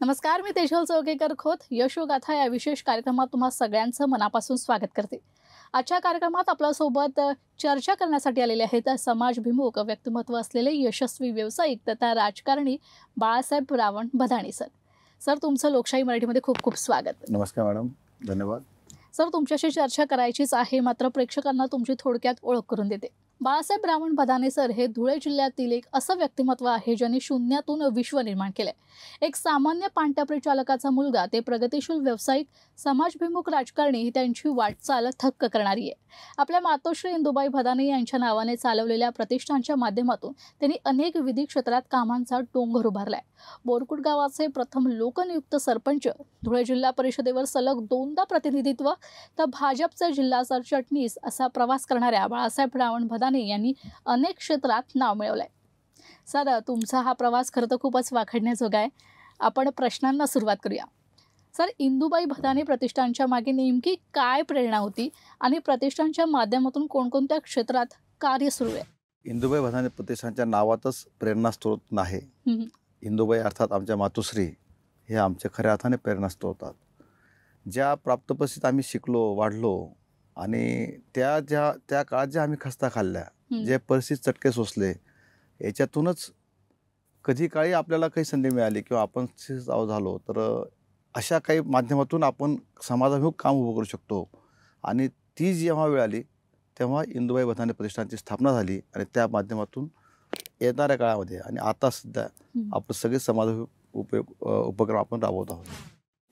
नमस्कार, मी तेजल चौकेकर खोत यशोगाथा या विशेष कार्यक्रमात तुम्हा सगळ्यांचं मनापासून स्वागत करते। आजच्या कार्यक्रमात आपल्यासोबत चर्चा करण्यासाठी आलेले आहेत समाजभिमुख व्यक्तिमत्व असलेले यशस्वी व्यावसायिक तथा राजकारणी बाळासाहेब रावण भदाणे सर। सर, तुमचं लोकशाही मराठीमध्ये खूप खूप स्वागत। नमस्कार मॅडम, धन्यवाद। सर, तुमच्याशी चर्चा करायचीच आहे, मात्र प्रेक्षकांना तुमची थोडक्यात ओळख करून देते। बाळासाहेब रावण भदाणे सर हे धुळे जिल्ह्यातील एक असं व्यक्तिमत्व आहे ज्यांनी शून्यातून विश्व निर्माण केले। एक सामान्य पानटपरी चालकाचा मुलगा ते प्रगतिशील व्यावसायिक समाजभिमुख राजकारणी ही त्यांची वाटचाल थक्क करणारी आहे। आपल्या मातोश्री इंदुबाई भदाणे यांच्या नावाने चालवलेल्या प्रतिष्ठानच्या माध्यमातून त्यांनी अनेक विधी क्षेत्रात कामांचा डोंगर उभारलाय। बोरकुट गावाचे प्रथम लोकनियुक्त सरपंच, धुळे जिल्हा परिषदेवर सलग 2दा प्रतिनिधित्व, तर भाजपचे जिल्हा सरचिटणीस असा प्रवास करणाऱ्या बाळासाहेब रावण भदाणे यांनी अनेक क्षेत्रात नाव मिळवलंय। सर, तुमचा हा प्रवास खरं तर खूपच वाखाणण्याजोगा आहे। आपण प्रश्नांना सुरुवात करूया। सर, इंदुबाई भदाणे प्रतिष्ठानच्या मागे नेमकी काय प्रेरणा होती आणि प्रतिष्ठानच्या माध्यमातून कोणकोणत्या क्षेत्रात कार्य सुरू आहे? इंदुबाई भदाणे प्रतिष्ठानच्या नावातच प्रेरणास्त्रोत नाही। इंदुबाई अर्थात आमच्या मातोश्री हे आमच्या खऱ्या अर्थाने प्रेरणास्त्रोत आहेत। ज्या प्राप्तपरिस्थितीत आम्ही शिकलो, वाढलो आणि त्या काळात ज्या आम्ही खस्ता खाल्ल्या, जे परिस्थिती चटके सोसले, याच्यातूनच कधी काळी आपल्याला काही संधी मिळाली किंवा आपण झालो तर अशा काही माध्यमातून आपण समाजाभिमुख काम उभं करू शकतो। आणि ती जेव्हा वेळ आली तेव्हा इंदुबाई भदाणे प्रतिष्ठानची स्थापना झाली आणि त्या माध्यमातून येणाऱ्या काळामध्ये आणि आता सध्या आपण सगळे समाजाभिमुख उपक्रम आपण राबवत आहोत।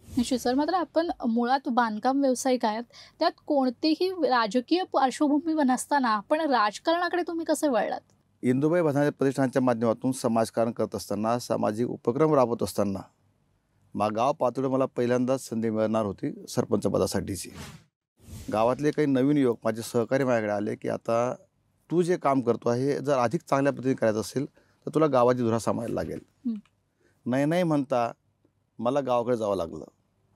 निश्चित सर, मात्र आपण मुळात बांधकाम व्यावसायिक आहेत, त्यात कोणतीही राजकीय पार्श्वभूमी नसताना आपण राजकारणाकडे तुम्ही कसे वळलात? इंदुबाई भदाणे प्रतिष्ठानच्या माध्यमातून समाजकारण करत असताना, सामाजिक उपक्रम राबवत असताना गाव पातळीवर मला पहिल्यांदाच संधी मिळणार होती सरपंच पदासाठीची। गावातले काही नवीन युवक माझे सहकारी माझ्याकडे आले की आता तू जे काम करतो आहे जर अधिक चांगल्या पद्धतीने करायचं असेल तर तुला गावाची धुरा सांभाळायला लागेल। नाही म्हणता मला गावाकडे जावं लागलं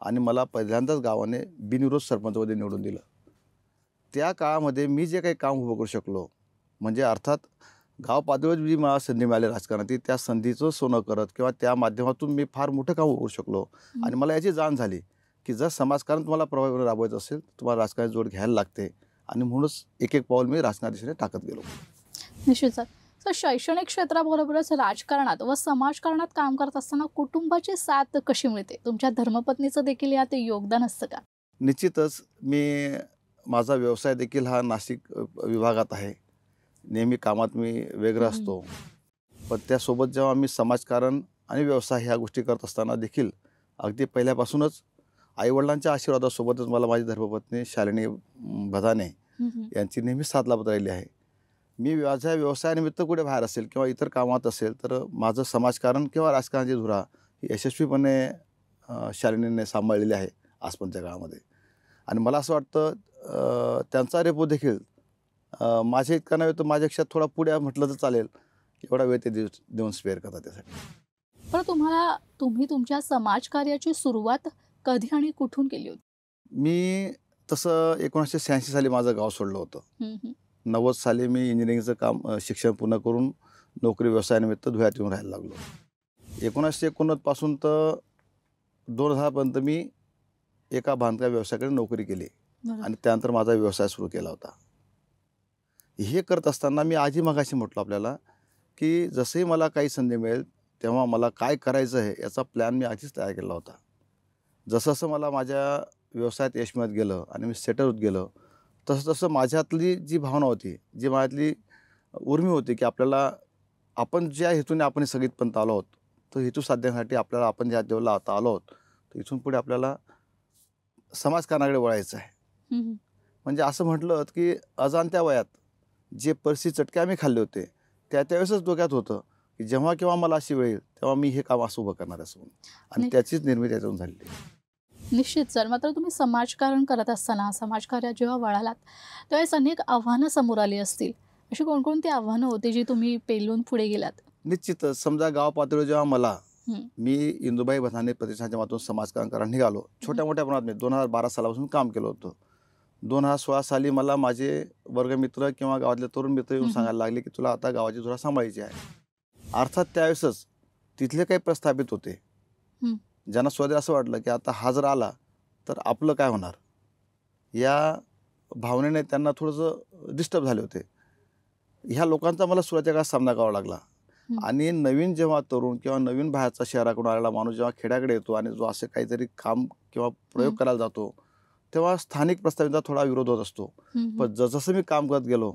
आणि मला पहिल्यांदाच गावाने बिनविरोध सरपंचपदी निवडून दिलं। त्या काळामध्ये मी जे काही काम उभं करू शकलो, म्हणजे अर्थात गाव पातळीवर जी मला संधी मिळाली राजकारणात, त्या संधीचं सोनं करत किंवा त्या माध्यमातून मी फार मोठं काम उभं करू शकलो। आणि मला याची जाण झाली की जर समाजकारण तुम्हाला प्रभावीपणे राबवायचं असेल तर तुम्हाला राजकारणाची जोड घ्यायला लागते आणि म्हणूनच एक एक पाऊल मी राजकारणाच्या दिशेने टाकत गेलो। निश्चित सर। तर शैक्षणिक क्षेत्राबरोबरच राजकारणात व समाजकारणात काम करत असताना कुटुंबाची साथ कशी मिळते? तुमच्या धर्मपत्नीचं देखील यात योगदान असतं का? निश्चितच माझा व्यवसाय देखील हा नाशिक विभागात आहे। नेहमी कामात मी वेगळा असतो, पण त्यासोबत जेव्हा मी समाजकारण आणि व्यवसाय ह्या गोष्टी करत असताना देखील अगदी पहिल्यापासूनच आईवडिलांच्या आशीर्वादासोबतच मला माझी धर्मपत्नी शालिनी भदाणे यांची नेहमी साथ लाभत राहिली आहे। मी माझ्या व्यवसायानिमित्त कुठे बाहेर असेल किंवा इतर कामात असेल तर माझं समाजकारण किंवा राजकारणाची धुरा ही यशस्वीपणे शालिनीने सांभाळलेली आहे आजपर्यंतच्या काळामध्ये। आणि मला असं वाटतं त्यांचा रेपो देखील माझ्या इतका नव्हे तर माझ्यापेक्षा थोडा पुढे म्हटलं तर चालेल, एवढा वेळ ते देऊन स्पेअर करतात त्यासाठी। पण तुम्ही तुमच्या समाजकार्याची सुरुवात कधी आणि कुठून केली होती? मी तसं 1986 साली माझं गाव सोडलं होतं। 90 साली मी इंजिनिअरिंगचं काम शिक्षण पूर्ण करून नोकरी व्यवसायानिमित्त धुळ्यात येऊन राहायला लागलो। 1989 पासून तर 2000 पर्यंत मी एका बांधकाम व्यवसायाकडे नोकरी केली आणि त्यानंतर माझा व्यवसाय सुरू केला होता। हे करत असताना मी आधी मगाशी म्हटलं आपल्याला की जसंही मला काही संधी मिळेल तेव्हा मला काय करायचं आहे याचा प्लॅन मी आधीच तयार केला होता। जसं मला माझ्या व्यवसायात यश मिळत गेलं आणि मी सेटल होत गेलो तसं माझ्यातली जी भावना होती, जी माझ्यातली उर्मी होती की आपण ज्या हेतूने आपण सगळीतपर्यंत आलो आहोत, तो हेतू साधण्यासाठी आपल्याला आपण ज्या लेवलला आता आलो आहोत तर इथून पुढे आपल्याला समाजकारणाकडे वळायचं आहे। म्हणजे असं म्हटलं की अजाणत्या वयात जे परिस्थिती चटके आम्ही खाल्ले होते त्यावेळेसच डोक्यात होतं की जेव्हा केव्हा मला अशी वेळ येईल तेव्हा मी हे काम असं उभं करणार असं, आणि त्याचीच निर्मिती याच्यातून झालेली आहे। निश्चित सर, मात्र तुम्ही समाजकारण करत असताना समाजकार्यात जेव्हा वळालात त्यावेळेस अनेक आव्हानं समोर आली असतील, अशी कोणकोणती आव्हानं होती जी तुम्ही पेलून पुढे गेलात? निश्चितच समजा गाव पातळीवर जेव्हा मी इंदुबाई भदाणे प्रतिष्ठानच्या माध्यमातून समाजकारण करायला निघालो, छोट्या मोठ्या प्रमाणात मी 2012 सालापासून काम केलं होतं। 2016 साली मला माझे वर्गमित्र किंवा गावातले तरुण मित्र येऊन सांगायला लागले की तुला आता गावाची धुरा सांभाळायची आहे। अर्थात त्यावेळेसच तिथले काही प्रस्थापित होते ज्यांना सुरुवातीला असं वाटलं की आता हा जर आला तर आपलं काय होणार, या भावनेने त्यांना थोडंसं डिस्टर्ब झाले होते. ह्या लोकांचा मला सुरुवातीच्या काळात सामना करावा लागला. हं, आणि नवीन जेव्हा तरुण किंवा नवीन बाहेरचा शहराकडून आलेला माणूस जेव्हा खेड्याकडे येतो आणि जो असे काहीतरी काम किंवा प्रयोग हं, करायला जातो, तेव्हा स्थानिक प्रस्तावितांचा थोडा विरोध होत असतो. हं, हं. पण जसं मी काम करत गेलो,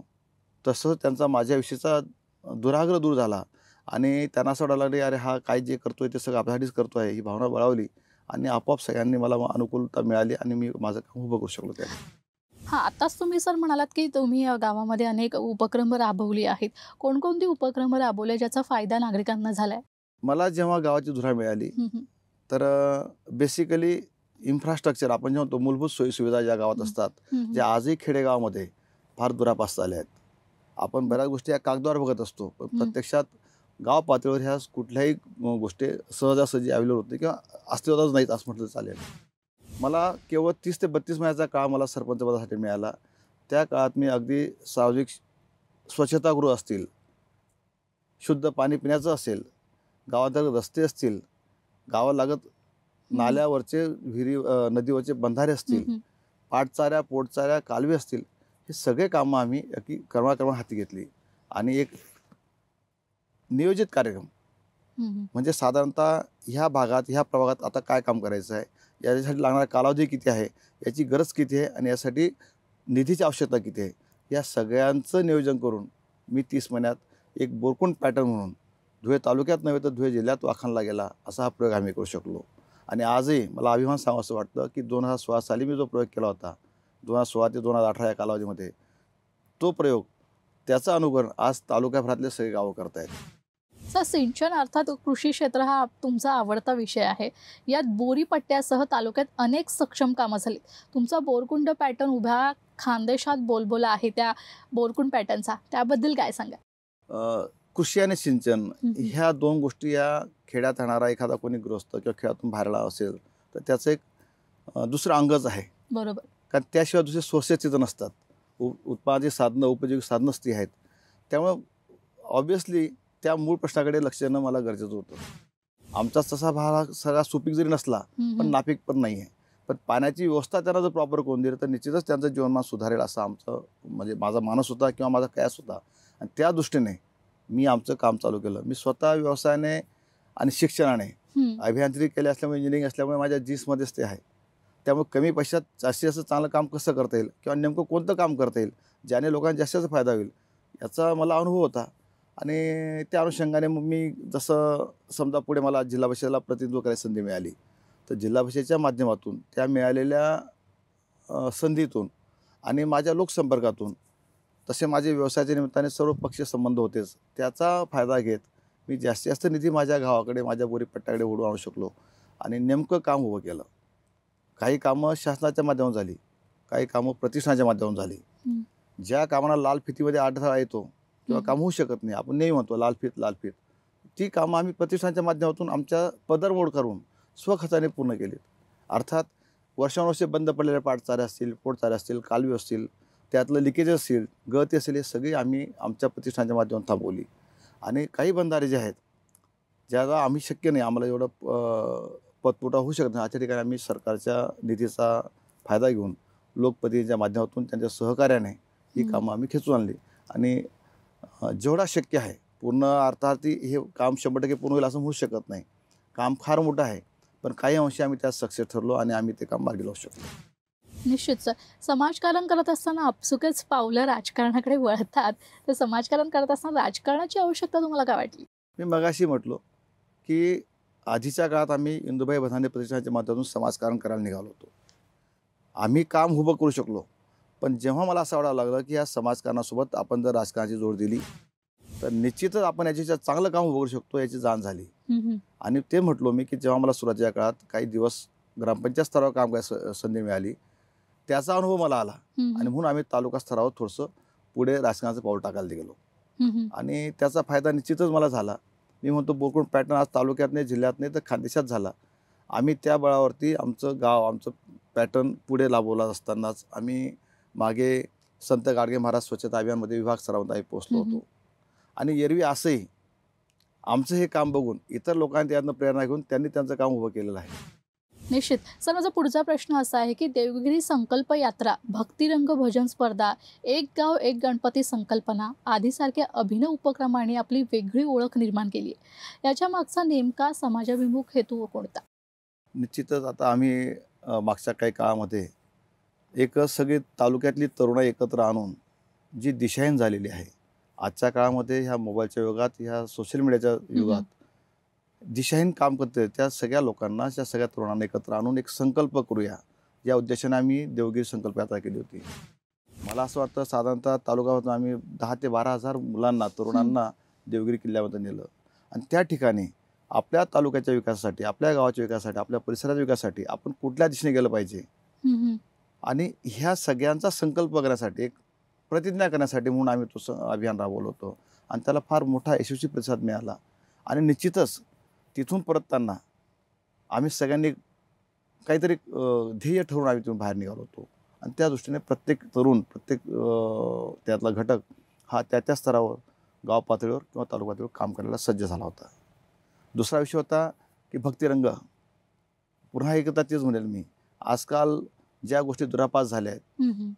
तसं त्यांचा माझ्याविषयीचा दुराग्रह दूर झाला आणि त्यांना असं वाटायला लागले, अरे हा काय जे करतोय ते सगळं आपल्यासाठीच करतोय, ही भावना बळावली आणि आपोआप सगळ्यांनी मला अनुकूलता मिळाली आणि मी माझं काम उभं करू शकलो त्याने. हां, आताच तुम्ही सर म्हणालात, की तुम्ही गावामध्ये अनेक उपक्रम राबवली आहेत. कोणकोणती उपक्रम राबवले ज्याचा फायदा नागरिकांना झालाय? मला जेव्हा गावाची धुरा मिळाली, हं, हं. तर बेसिकली इन्फ्रास्ट्रक्चर आपण जे म्हणतो मूलभूत सोयीसुविधा ज्या गावात हं. असतात, हं, हं. ज्या आजही खेडेगावामध्ये फार दुरापास्त झाल्या आहेत. आपण बऱ्याच गोष्टी या कागदावर बघत असतो, पण हं. प्रत्यक्षात गाव पातळीवर ह्या कुठल्याही गोष्टी सहजासहजी अवेलेबल होत नाही किंवा अस्तित्वातच नाहीत असं म्हटलं तर चालेल. मला केवळ 30 ते 32 महिन्याचा काळ मला सरपंचपदासाठी मिळाला. त्या काळात मी अगदी सार्वजनिक स्वच्छतागृह असतील, शुद्ध पाणी पिण्याचं असेल, गावांतर्गत रस्ते असतील, गावालागत हं. नाल्यावरचे नदीवरचे बंधारे हं, असतील, हं. पाटचाऱ्या, पोटचाऱ्या, कालवे असतील, हे सगळे कामं आम्ही अगदी क्रमाक्रमाने हाती घेतली आणि एक नियोजित कार्यक्रम हं, हं. म्हणजे साधारणतः ह्या भागात, ह्या प्रभागात आता काय काम करायचं आहे, याच्यासाठी लागणारा कालावधी किती आहे, याची गरज किती आहे आणि यासाठी निधीची आवश्यकता किती आहे, या सगळ्यांचं नियोजन करून मी 30 महिन्यात एक बोरकुंड पॅटर्न म्हणून धुळे तालुक्यात नव्हे तर धुळे जिल्ह्यात वाखाणला गेला असा हा प्रयोग आम्ही करू शकलो. आणि आजही मला अभिमान सांगावंसं वाटतं की 2016 साली मी जो प्रयोग केला होता, 2016 ते 2018 या कालावधीमध्ये, तो प्रयोग, त्याचं अनुकरण आज तालुक्याभरातले सगळे गावं करत आहेत. सर, सिंचन अर्थात कृषी क्षेत्र हा तुमचा आवडता विषय आहे. यात बोरी पट्ट्यासह तालुक्यात अनेक सक्षम कामं झाली. तुमचा बोरकुंड पॅटर्न उभ्या खानदेशात बोलबोला आहे त्या बोरकुंड पॅटर्नचा. त्याबद्दल काय सांगाल? कृषी आणि सिंचन हं, हं. ह्या दोन गोष्टी या खेड्यात राहणारा एखादा कोणी गृहस्थ किंवा खेड्यातून बाहेर आला असेल तर त्याचं एक दुसरं अंगच आहे. बरोबर. कारण त्याशिवाय दुसरे सोर्सेस तिथं नसतात. उत्पादनाची साधनं, उपयोगी साधनंच ती आहेत. त्यामुळं ऑब्व्हियसली त्या मूळ प्रश्नाकडे लक्ष देणं मला गरजेचं होतं. आमचा तसा भाग सगळा सुपीक जरी नसला, हं, पण हं. नापीक पण नाही आहे. पण पाण्याची व्यवस्था त्यांना जर प्रॉपर करून दिली, तर निश्चितच त्यांचं जीवनमान सुधारेल असं आमचं म्हणजे माझा मानस होता किंवा माझा कयास होता. आणि त्या दृष्टीने मी आमचं काम चालू केलं. मी स्वतः व्यवसायाने आणि शिक्षणाने हं. अभियांत्रिकी केली असल्यामुळे, इंजिनिअरिंग असल्यामुळे माझ्या जीन्समध्येच ते आहे. त्यामुळे कमी पैशात जास्तीत जास्त चांगलं काम कसं करता येईल किंवा नेमकं कोणतं काम करता येईल, ज्याने लोकांना जास्तीत जास्त फायदा होईल, याचा मला अनुभव होता. आणि त्या अनुषंगाने मग मी जसं समजा पुढे मला जिल्हा परिषदेला प्रतिनिधित्व करायची संधी मिळाली, तर जिल्हा परिषदेच्या माध्यमातून त्या मिळालेल्या संधीतून आणि माझ्या लोकसंपर्कातून, तसे माझे व्यवसायाच्या निमित्ताने सर्व पक्षीय संबंध होतेच. त्याचा फायदा घेत मी जास्तीत जास्त निधी माझ्या गावाकडे, माझ्या बोरीपट्ट्याकडे ओढून आणू शकलो आणि नेमकं काम उभं केलं. काही कामं शासनाच्या माध्यमातून झाली, काही कामं प्रतिष्ठानाच्या माध्यमातून झाली. हं. ज्या कामाला लाल फितीमध्ये अडथळा येतो किंवा हं. काम होऊ शकत नाही, आपण नेहमी म्हणतो लाल फित, लाल फित. ती कामं आम्ही प्रतिष्ठानच्या माध्यमातून आमच्या पदरमोड करून स्वखर्चाने पूर्ण केलीत. अर्थात वर्षानुवर्षे बंद पडलेल्या पाटचाऱ्या असतील, पोटचाऱ्या असतील, कालवे असतील, त्यातलं लिकेज असतील, गळती असेल, हे सगळी आम्ही आमच्या प्रतिष्ठानच्या माध्यमातून थांबवली. आणि काही बंधारे जे आहेत, ज्याला आम्ही शक्य नाही, आम्हाला एवढं पतपुरवठा होऊ शकत नाही, अशा ठिकाणी आम्ही सरकारच्या निधीचा फायदा घेऊन लोकप्रतिनिधीच्या माध्यमातून त्यांच्या सहकार्याने ही हं. कामं आम्ही खेचून आणली. आणि जेवढा शक्य आहे, पूर्ण अर्थार्थी हे काम 100% पूर्ण होईल असं होऊ शकत नाही. काम फार मोठं आहे, पण काही अंशी आम्ही त्यात सक्सेस ठरलो आणि आम्ही ते काम मार्गी लावू शकलो. निश्चित सर. समाजकारण करत असताना आपसुकच पावलं राजकारणाकडे वळतात. तर समाजकारण करत असताना राजकारणाची आवश्यकता तुम्हाला काय वाटली? मी मगाशी म्हटलो, की आधीच्या काळात आम्ही इंदुभाई बधाने प्रतिष्ठानच्या माध्यमातून समाजकारण करायला निघालो होतो. आम्ही काम उभं करू शकलो. पण जेव्हा मला असं वाटायला लागलं, की या समाजकारणासोबत आपण जर राजकारणाची जोड दिली, तर निश्चितच आपण याच्यात चांगलं काम उभं करू शकतो, याची जाण झाली. हं, हं. आणि ते म्हटलो मी, की जेव्हा मला सुरुवातीच्या काळात काही दिवस ग्रामपंचायत स्तरावर काम करायची संधी मिळाली, त्याचा अनुभव मला आला हं, आणि हं. म्हणून आम्ही तालुका स्तरावर थोडंसं पुढे राजकारणाचं पाऊल टाकायला गेलो. हं, हं. आणि त्याचा फायदा निश्चितच मला झाला. मी म्हणतो बोरकुंड पॅटर्न आज तालुक्यात नाही, जिल्ह्यात नाही, तर खानदेशात झाला. आम्ही त्या बळावरती आमचं गाव, आमचं पॅटर्न पुढे राबवला असतानाच आम्ही मागे संत गाडगे महाराज स्वच्छता अभियानमध्ये विभाग स्तरावर आम्ही पोहोचलो हं, हं. होतो. आणि एरवी असंही आमचं हे काम बघून इतर लोकांनी त्यातनं प्रेरणा घेऊन त्यांनी त्यांचं काम उभं केलेलं आहे. निश्चित. सर, माझा पुढचा प्रश्न असा आहे की देवगिरी संकल्प यात्रा, भक्तिरंग भजन स्पर्धा, एक गाव एक गणपती संकल्पना आदीसारख्या अभिनव उपक्रमांनी आपली वेगळी ओळख निर्माण केली आहे. याच्या मागचा नेमका समाजाभिमुख हेतू कोणता? निश्चितच आता आम्ही मागच्या काही काळामध्ये एक सगळी तालुक्यातली तरुणाई एकत्र आणून जी दिशाहीन झालेली आहे. आजच्या काळामध्ये ह्या मोबाईलच्या युगात, ह्या सोशल मीडियाच्या युगात दिशाहीन काम करते त्या सगळ्या लोकांना, त्या सगळ्या तरुणांना एकत्र आणून एक संकल्प करूया, या उद्देशाने आम्ही देवगिरी संकल्प यात्रा केली होती. मला असं वाटतं साधारणतः तालुक्यामधून आम्ही 10,000 ते 12,000 मुलांना, तरुणांना देवगिरी किल्ल्यामध्ये नेलं आणि त्या ठिकाणी आपल्या तालुक्याच्या विकासासाठी, आपल्या गावाच्या विकासासाठी, आपल्या परिसराच्या विकासासाठी आपण कुठल्या दिशेने गेलं पाहिजे आणि ह्या सगळ्यांचा संकल्प करण्यासाठी, एक प्रतिज्ञा करण्यासाठी म्हणून आम्ही तो अभियान राबवलं होतं आणि त्याला फार मोठा यशस्वी प्रतिसाद मिळाला. आणि निश्चितच तिथून परतताना आम्ही सगळ्यांनी काहीतरी ध्येय ठरवून आम्ही तिथून बाहेर निघालो होतो आणि त्या दृष्टीने प्रत्येक तरुण, प्रत्येक त्यातला घटक हा त्या स्तरावर, गाव पातळीवर किंवा तालुका पातळीवर काम करायला सज्ज झाला होता. दुसरा विषय होता की भक्तिरंग. पुन्हा एकदा तेच म्हणेल मी, आजकाल ज्या गोष्टी दुरापास झाल्या आहेत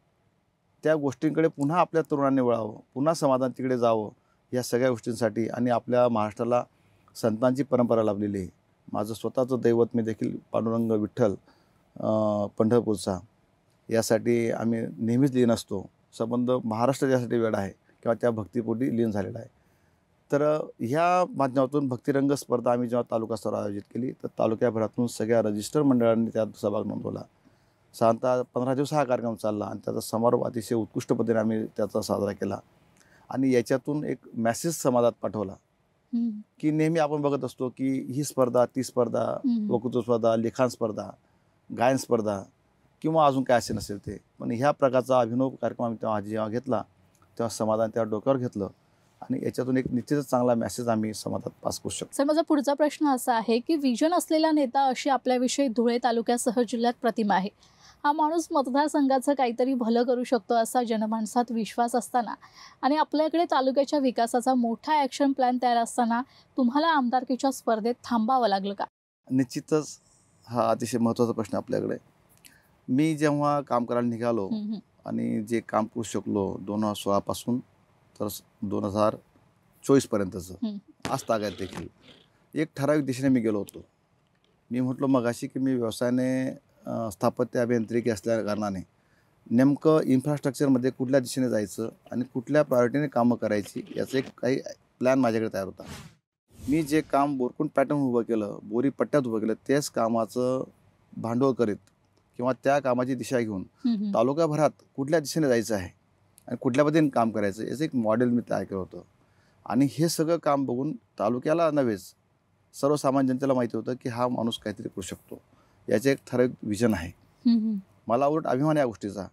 त्या गोष्टींकडे पुन्हा आपल्या तरुणांनी वळावं, पुन्हा समाधान तिकडे जावं, या सगळ्या गोष्टींसाठी. आणि आपल्या महाराष्ट्राला संतांची परंपरा लाभलेली आहे. माझं स्वतःचं दैवत मी देखील पांडुरंग विठ्ठल पंढरपूरचा, यासाठी आम्ही नेहमीच लीन असतो. संबंध महाराष्ट्र यासाठी वेळ आहे किंवा त्या भक्तीपोटी लीन झालेला आहे. तर ह्या माध्यमातून भक्तिरंग स्पर्धा आम्ही जेव्हा तालुका स्तरावर आयोजित केली तर तालुक्याभरातून सगळ्या रजिस्टर मंडळांनी त्यात सहभाग नोंदवला. साधारणतः 15 दिवस हा कार्यक्रम चालला आणि त्याचा समारोप अतिशय उत्कृष्ट पद्धतीने आम्ही त्याचा साजरा केला. आणि याच्यातून एक मेसेज समाजात पाठवला की नेहमी आपण बघत असतो की ही स्पर्धा, ती स्पर्धा, वक्तृत्व स्पर्धा, लिखाण स्पर्धा, गायन स्पर्धा किंवा अजून काय असे नसेल ते, पण ह्या प्रकारचा अभिनव कार्यक्रम आम्ही जेव्हा घेतला तेव्हा समाजाने त्या डोक्यावर घेतलं आणि याच्यातून एक निश्चितच चांगला मेसेज आम्ही समाजात पास करू शकतो. सर, माझा पुढचा प्रश्न असा आहे की विजन असलेला नेता अशी आपल्याविषयी धुळे तालुक्यासह जिल्ह्यात प्रतिमा आहे. हा माणूस मतदारसंघाचं काहीतरी भलं करू शकतो असा जनमानसात विश्वास असताना आणि आपल्याकडे तालुक्याच्या विकासाचा मोठा ॲक्शन प्लॅन तयार असताना तुम्हाला आमदारकीच्या स्पर्धेत थांबावं लागलं का? निश्चितच हा अतिशय महत्त्वाचा प्रश्न आपल्याकडे. मी जेव्हा काम करायला निघालो आणि जे काम करू शकलो 2016 पासून तर 2024 पर्यंतचं आज तागायत देखील एक ठराविक दिशेने मी गेलो होतो. मी म्हटलो मगाशी की मी व्यवसायाने स्थापत्य अभियांत्रिकी असल्या कारणाने नेमकं इन्फ्रास्ट्रक्चरमध्ये कुठल्या दिशेने जायचं आणि कुठल्या प्रायोरिटीने कामं करायची याचं एक काही प्लॅन माझ्याकडे तयार होता. मी जे काम बोरकुंड पॅटर्न उभं केलं, बोरी पट्ट्यात उभं केलं, तेच कामाचं भांडवल करीत किंवा त्या कामाची दिशा घेऊन तालुकाभरात कुठल्या दिशेने जायचं आहे आणि कुठल्या पद्धतीने काम करायचं याचं एक मॉडेल मी तयार केलं होतं. आणि हे सगळं काम बघून तालुक्याला नव्हेच सर्वसामान्य जनतेला माहिती होतं की हा माणूस काहीतरी करू शकतो, याचे एक ठराविक विजन आहे. मला उलट अभिमान या गोष्टीचा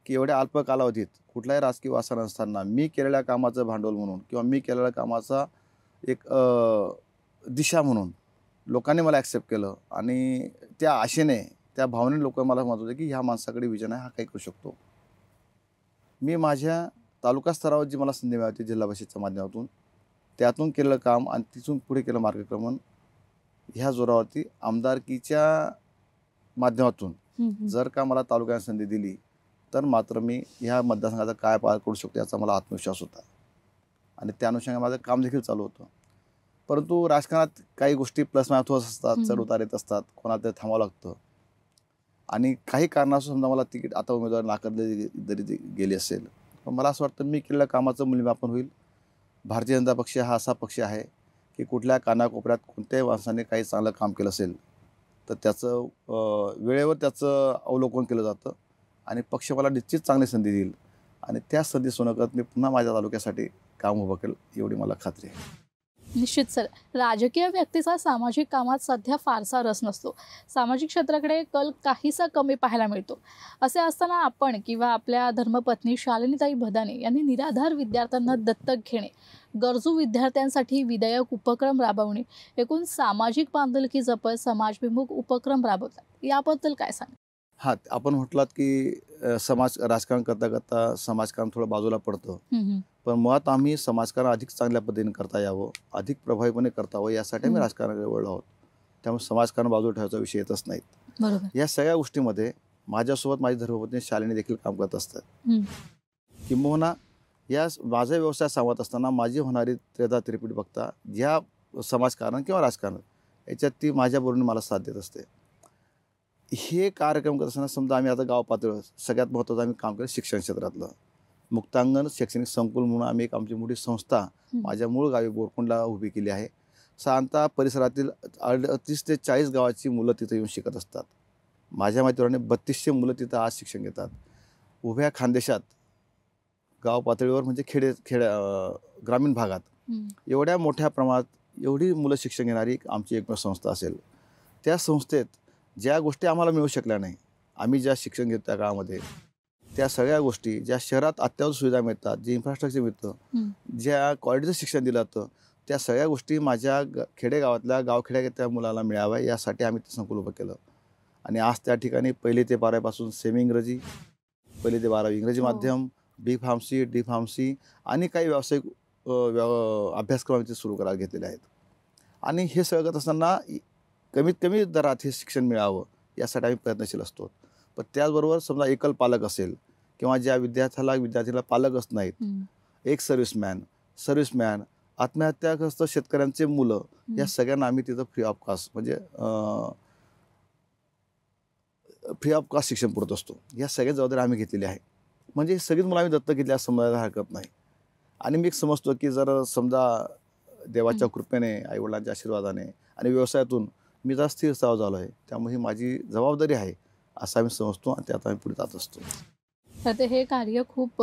की एवढ्या अल्प कालावधीत कुठल्याही राजकीय वासा नसताना मी केलेल्या कामाचं भांडवल म्हणून किंवा मी केलेल्या कामाचा एक दिशा म्हणून लोकांनी मला ॲक्सेप्ट केलं आणि त्या आशेने, त्या भावनेने लोक मला म्हणत होते की ह्या माणसाकडे विजन आहे, हा काही करू शकतो. मी माझ्या तालुका स्तरावर जी मला संधी मिळाली जिल्हा परिषदेच्या माध्यमातून, त्यातून केलेलं काम आणि तिथून पुढे केलं मार्गक्रमण, ह्या जोरावरती आमदारकीच्या माध्यमातून जर का मला तालुक्याने संधी दिली तर मात्र मी ह्या मतदारसंघाचा काय पार करू शकतो याचा मला आत्मविश्वास होता आणि त्या अनुषंगाने माझं काम देखील चालू होतं. परंतु राजकारणात काही गोष्टी प्लस मायनस होत असतात, चढ उतार येत असतात, कोणाला तरी थांबावं लागतं आणि काही कारणास्तव समजा मला तिकीट आता उमेदवार नाकारले जरी गेली असेल, पण मला असं वाटतं मी केलेल्या कामाचं मूल्यमापन होईल. भारतीय जनता पक्ष हा असा पक्ष आहे की कुठल्या कानाकोपऱ्यात कोणत्याही माणसाने काही चांगलं काम केलं असेल तर त्याचं वेळेवर त्याचं अवलोकन केलं जातं आणि पक्ष मला निश्चित चांगली संधी देईल आणि त्या संधी सोनकत मी पुन्हा माझ्या तालुक्यासाठी काम उभं केलं एवढी मला खात्री आहे. निश्चित सर, राजकीय व्यक्तीचा सामाजिक कामात सध्या फारसा रस नसतो. सामाजिक क्षेत्राकडे कल काहीसा कमी पाहायला मिळतो. असे असताना आपण किंवा आपल्या धर्मपत्नी शालिनीताई भदाने यांनी निराधार विद्यार्थ्यांना दत्तक घेणे, गरजू विद्यार्थ्यांसाठी विधायक उपक्रम राबवणे, एकूण सामाजिक बांधिलकी जपत समाजभिमुख उपक्रम राबवतात. याबद्दल काय सांगा? हां, आपण म्हटलात की समाज राजकारण करता करता समाजकारण थोडं बाजूला पडतं. पण मुळात आम्ही समाजकारण अधिक चांगल्या पद्धतीने करता यावं, अधिक प्रभावीपणे करता यावं यासाठी आम्ही राजकारणाकडे वळलो आहोत. त्यामुळे समाजकारण बाजूला ठेवायचा विषय येतच नाहीत. बरोबर. या सगळ्या गोष्टीमध्ये माझ्यासोबत माझी धर्मपत्नी शालिनी देखील काम करत असतात. किंबहुना या माझा व्यवसाय सांभाळत असताना माझी होणारी त्रेधा त्रिपीट बघता या समाजकारण किंवा राजकारण याच्यात ती माझ्याबरोबर मला साथ देत असते. हे कार्यक्रम करत असताना समजा आम्ही आता गाव पातळीवर सगळ्यात महत्त्वाचं आम्ही काम केलं शिक्षण क्षेत्रातलं. मुक्तांगण शैक्षणिक संकुल म्हणून आम्ही एक आमची मोठी संस्था माझ्या मूळ गावी बोरकुंडला उभी केली आहे. साधारणतः परिसरातील 30 ते 40 गावाची मुलं तिथं येऊन शिकत असतात. माझ्या माहितीप्रमाणे 3200 मुलं तिथं आज शिक्षण घेतात. उभ्या खानदेशात गाव पातळीवर म्हणजे ग्रामीण भागात एवढ्या मोठ्या प्रमाणात एवढी मुलं शिक्षण घेणारी आमची एकमेव संस्था असेल. त्या संस्थेत ज्या गोष्टी आम्हाला मिळू शकल्या नाही, आम्ही ज्या शिक्षण घेतो त्या काळामध्ये, त्या सगळ्या गोष्टी ज्या शहरात अत्यावश्यक सुविधा मिळतात, जे इन्फ्रास्ट्रक्चर मिळतं, ज्या क्वालिटीचं शिक्षण दिलं जातं, त्या सगळ्या गोष्टी माझ्या खेडेगावातल्या गावखेड्यातल्या मुलाला मिळाव्या यासाठी आम्ही ते संकुल उभं केलं. आणि आज त्या ठिकाणी 1ली ते 12वी सेमी इंग्रजी, 1ली ते 12वी इंग्रजी माध्यम, बी फार्मसी, डी फार्मसी आणि काही व्यावसायिक अभ्यासक्रम आम्ही सुरू करायला घेतलेले आहेत. आणि हे सगळं करत असताना कमीत कमी दरात हे शिक्षण मिळावं यासाठी आम्ही प्रयत्नशील असतो. पण त्याचबरोबर समजा एकल पालक असेल किंवा ज्या विद्यार्थ्याला पालकच नाहीत, एक सर्व्हिसमॅन, आत्महत्याग्रस्त शेतकऱ्यांचे मुलं, या सगळ्यांना आम्ही तिथं फ्री ऑफ कॉस्ट शिक्षण पुरवत असतो. या सगळ्या जबाबदारी आम्ही घेतलेली आहे. म्हणजे सगळीच मुलं आम्ही दत्तक घेतली असं समजायला हरकत नाही. आणि मी एक समजतो की जर समजा देवाच्या कृपेने, आईवडिलांच्या आशीर्वादाने आणि व्यवसायातून मी जरा स्थिर स्थावर झालो आहे, त्यामुळे ही माझी जबाबदारी आहे असं आम्ही समजतो आणि त्यात आम्ही पुढे जात असतो. तर हे कार्य खूप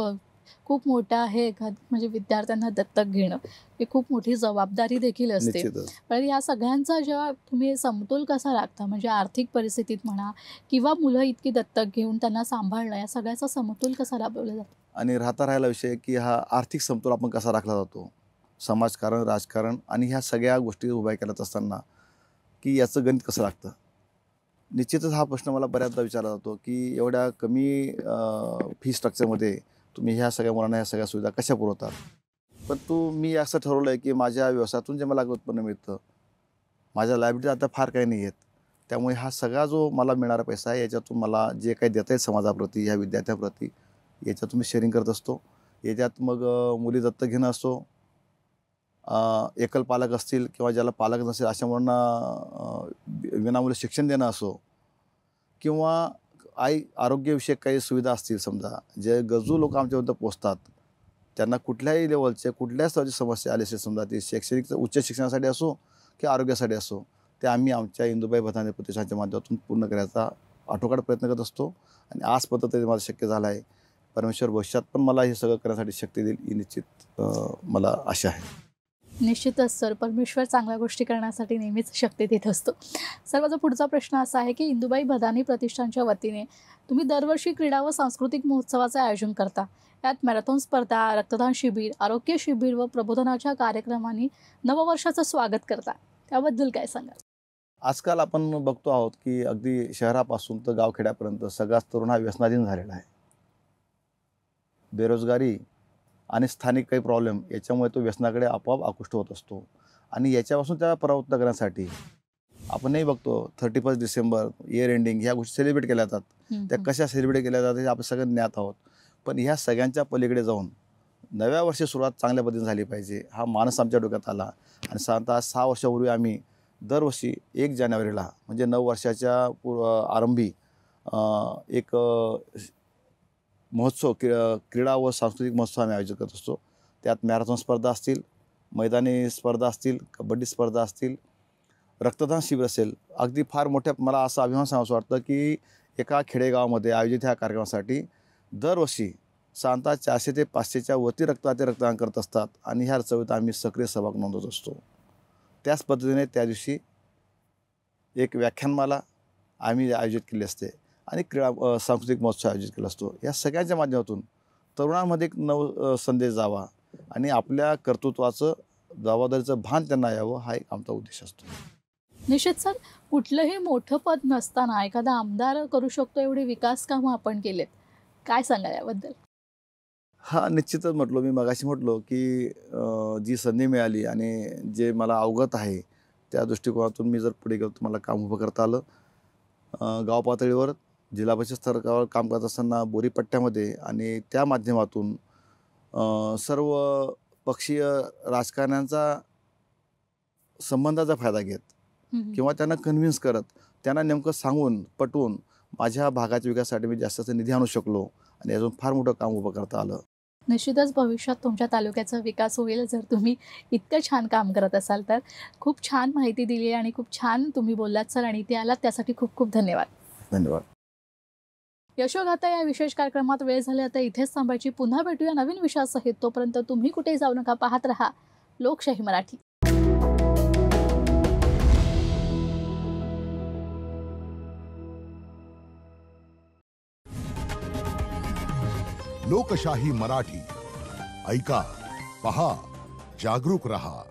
मोठं आहे. म्हणजे विद्यार्थ्यांना दत्तक घेणं ही खूप मोठी जबाबदारी देखील असते. निश्चितच. पण या सगळ्यांचा जेव्हा तुम्ही समतोल कसा राखता, म्हणजे आर्थिक परिस्थितीत म्हणा किंवा मुलं इतकी दत्तक घेऊन त्यांना सांभाळणं, या सगळ्याचा समतोल कसा राबवला जातो? आणि राहिला विषय की हा आर्थिक समतोल आपण कसा राखला जातो, समाजकारण, राजकारण आणि ह्या सगळ्या गोष्टी उभ्या करत असताना की याचं गणित कसं लागतं. निश्चितच हा प्रश्न मला बऱ्याचदा विचारला जातो की एवढ्या कमी फी स्ट्रक्चरमध्ये तुम्ही ह्या सगळ्या मुलांना ह्या सगळ्या सुविधा कशा पुरवतात. पण मी असं ठरवलं आहे की माझ्या व्यवसायातून जे मला उत्पन्न मिळतं, माझ्या लायबिलिटी आता फार काही नाही आहेत. त्यामुळे हा सगळा जो मला मिळणारा पैसा आहे याच्यातून मला जे काही देता येईल समाजाप्रती, ह्या विद्यार्थ्यांप्रती, याच्यातून मी शेअरिंग करत असतो. याच्यात मग मुली दत्तक घेणं असो, एकल पालक असतील किंवा ज्याला पालक नसेल अशा मुलांना विनामूल्य शिक्षण देणं असो, किंवा आरोग्यविषयक काही सुविधा असतील, समजा जे गरजू लोक आमच्यापर्यंत पोचतात, त्यांना कुठल्याही लेवलच्या कुठल्याही स्तराची समस्या आली असेल, समजा ती शैक्षणिक उच्च शिक्षणासाठी असो किंवा आरोग्यासाठी असो, ते आम्ही आमच्या इंदुबाई भदाने प्रतिष्ठानच्या माध्यमातून पूर्ण करण्याचा आटोकाट प्रयत्न करत असतो. आणि आज पद्धतीने मला शक्य झालं आहे. परमेश्वर भविष्यात पण मला हे सगळं करण्यासाठी शक्ती देईल ही निश्चित मला आशा आहे. निश्चितच सर, परमेश्वर चांगल्या गोष्टी करण्यासाठी नेहमीच शक्ती देत असतो. सर, माझा पुढचा प्रश्न असा आहे की इंदुबाई भदानी प्रतिष्ठानच्या वतीने तुम्ही दरवर्षी क्रीडा व सांस्कृतिक महोत्सवाचे आयोजन करता. यात मॅरेथॉन स्पर्धा, रक्तदान शिबिर, आरोग्य शिबिर व प्रबोधनाच्या कार्यक्रमांनी नववर्षाचं स्वागत करता. त्याबद्दल काय सांगाल? आजकाल आपण बघतो आहोत की अगदी शहरापासून तर गावखेड्यापर्यंत सगळाच तरुण हा व्यसनाधीन झालेला आहे. बेरोजगारी आणि स्थानिक काही प्रॉब्लेम याच्यामुळे तो व्यसनाकडे आपोआप आकृष्ट होत असतो. आणि याच्यापासून त्याला परावृत्त करण्यासाठी आपणही बघतो 31 डिसेंबर, इयर एंडिंग ह्या गोष्टी सेलिब्रेट केल्या जातात. त्या कशा सेलिब्रेट केल्या जातात हे आपण सगळं ज्ञात आहोत. पण ह्या सगळ्यांच्या पलीकडे जाऊन नव्या वर्षी सुरुवात चांगल्या पद्धतीने झाली पाहिजे हा मानस आमच्या डोक्यात आला. आणि साधारणतः 6 वर्षापूर्वी आम्ही दरवर्षी 1 जानेवारीला म्हणजे नववर्षाच्या आरंभी एक महोत्सव, क्रीडा व सांस्कृतिक महोत्सव आम्ही आयोजित करत असतो. त्यात मॅरेथॉन स्पर्धा असतील, मैदानी स्पर्धा असतील, कबड्डी स्पर्धा असतील, रक्तदान शिबिर असेल. अगदी फार मोठ्या मला असा अभिमान सांगावंसं वाटतं की एका खेडेगावामध्ये आयोजित ह्या कार्यक्रमासाठी दरवर्षी साधारणतः 400 ते 500च्या वरती रक्तदान करत असतात. आणि ह्या चळवळीत आम्ही सक्रिय सहभाग नोंदवत असतो. त्याच पद्धतीने त्या दिवशी एक व्याख्यानमाला आम्ही आयोजित केली असते आणि क्रीडा सांस्कृतिक महोत्सव आयोजित केला असतो. या सगळ्यांच्या माध्यमातून तरुणांमध्ये एक संदेश जावा आणि आपल्या कर्तृत्वाचं, जबाबदारीचं भान त्यांना यावं हा एक आमचा उद्देश असतो. निश्चित सर, कुठलंही मोठं पद नसताना एखादा आमदार करू शकतो एवढी विकास कामं आपण केलेत. काय सांगाल याबद्दल? हां, निश्चितच म्हटलो मी मगाशी म्हटलो, की जी संधी मिळाली आणि जे मला अवगत आहे, त्या दृष्टिकोनातून मी जर पुढे गेलो तर मला काम उभं करता आलं. गाव पातळीवर, जिल्हा परिषद स्तरावर काम करत असताना बोरीपट्ट्यामध्ये आणि त्या माध्यमातून सर्व पक्षीय राजकारण्यांचा संबंधाचा फायदा घेत हं, हं. किंवा त्यांना कन्व्हिन्स करत, त्यांना नेमकं सांगून, पटवून माझ्या भागाच्या विकासासाठी मी जास्तीचा निधी आणू शकलो आणि अजून फार मोठं काम उभं करता आलं. निश्चितच भविष्यात तुमच्या तालुक्याचा विकास होईल जर तुम्ही इतकं छान काम करत असाल तर. खूप छान माहिती दिली आणि खूप छान तुम्ही बोललात सर आणि इथे आलात त्यासाठी खूप खूप धन्यवाद. धन्यवाद. यशोगाथा या विशेष कार्यक्रमात वेळ झाली आता इथेच थांबायची. पुन्हा भेटूया नवीन विषयासहित. तोपर्यंत तुम्ही कुठेही जाऊ नका. पाहत रहा लोकशाही मराठी. लोकशाही मराठी ऐका, पहा, जागरूक रहा.